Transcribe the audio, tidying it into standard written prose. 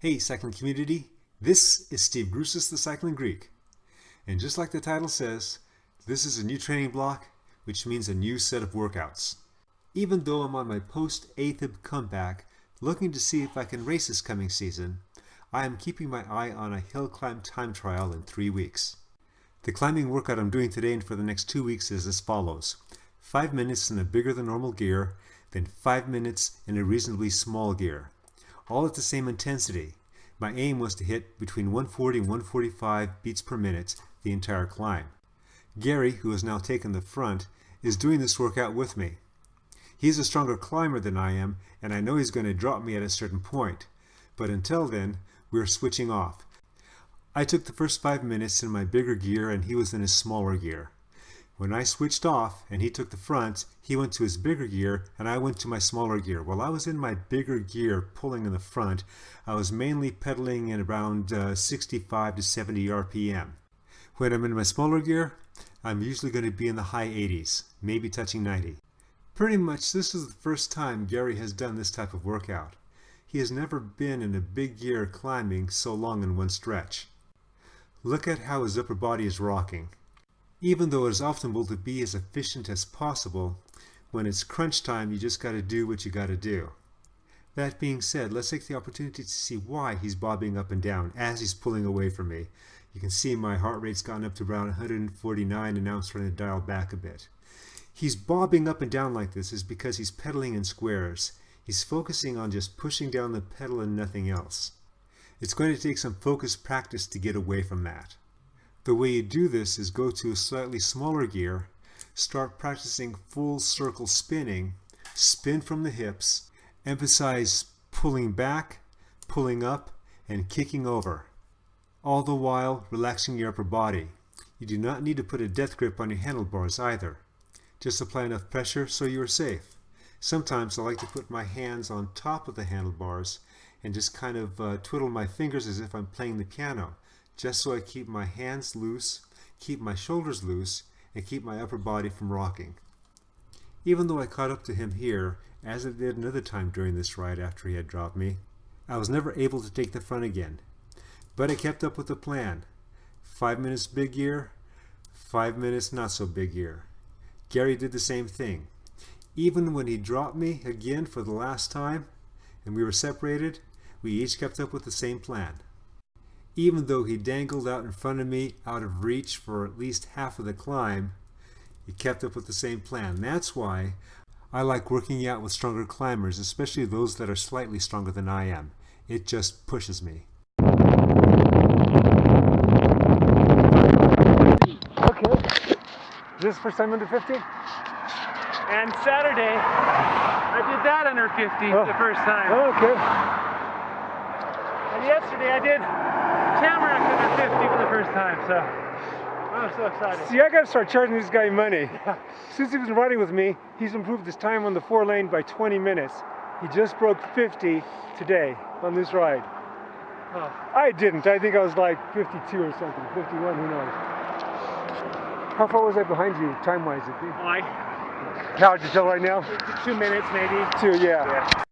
Hey cycling community, this is Steve Grusis, the Cycling Greek. And just like the title says, this is a new training block, which means a new set of workouts. Even though I'm on my post-AFib comeback, looking to see if I can race this coming season, I am keeping my eye on a hill climb time trial in 3 weeks. The climbing workout I'm doing today and for the next 2 weeks is as follows. 5 minutes in a bigger than normal gear, then 5 minutes in a reasonably small gear. All at the same intensity. My aim was to hit between 140 and 145 beats per minute the entire climb. Gary, who has now taken the front, is doing this workout with me. He's a stronger climber than I am, and I know he's going to drop me at a certain point. But until then, we're switching off. I took the first 5 minutes in my bigger gear and he was in his smaller gear. When I switched off and he took the front, he went to his bigger gear and I went to my smaller gear. While I was in my bigger gear pulling in the front, I was mainly pedaling at around 65 to 70 RPM. When I'm in my smaller gear, I'm usually going to be in the high 80s, maybe touching 90. Pretty much this is the first time Gary has done this type of workout. He has never been in a big gear climbing so long in one stretch. Look at how his upper body is rocking. Even though it is optimal to be as efficient as possible, when it's crunch time you just got to do what you got to do. That being said, let's take the opportunity to see why he's bobbing up and down as he's pulling away from me. You can see my heart rate's gone up to around 149 and now I'm starting to dial back a bit. He's bobbing up and down like this is because he's pedaling in squares. He's focusing on just pushing down the pedal and nothing else. It's going to take some focused practice to get away from that. The way you do this is go to a slightly smaller gear, start practicing full circle spinning, spin from the hips, emphasize pulling back, pulling up, and kicking over. All the while relaxing your upper body. You do not need to put a death grip on your handlebars either. Just apply enough pressure so you are safe. Sometimes I like to put my hands on top of the handlebars and just kind of twiddle my fingers as if I'm playing the piano, just so I keep my hands loose, keep my shoulders loose, and keep my upper body from rocking. Even though I caught up to him here, as I did another time during this ride after he had dropped me, I was never able to take the front again. But I kept up with the plan. 5 minutes big gear, 5 minutes not so big gear. Gary did the same thing. Even when he dropped me again for the last time, and we were separated, we each kept up with the same plan. Even though he dangled out in front of me, out of reach for at least half of the climb, he kept up with the same plan. That's why I like working out with stronger climbers, especially those that are slightly stronger than I am. It just pushes me. Okay. Is this first time under 50? And Saturday, I did that under 50 the first time. Okay. And yesterday I did Tamarack under 50 for the first time, so I'm so excited. See, I gotta start charging this guy money. Since he was riding with me, he's improved his time on the 4-lane by 20 minutes. He just broke 50 today on this ride. Oh. I didn't. I think I was like 52 or something, 51, who knows. How far was I behind you, time-wise? Why? How would you tell right now? 2 minutes maybe. 2, yeah.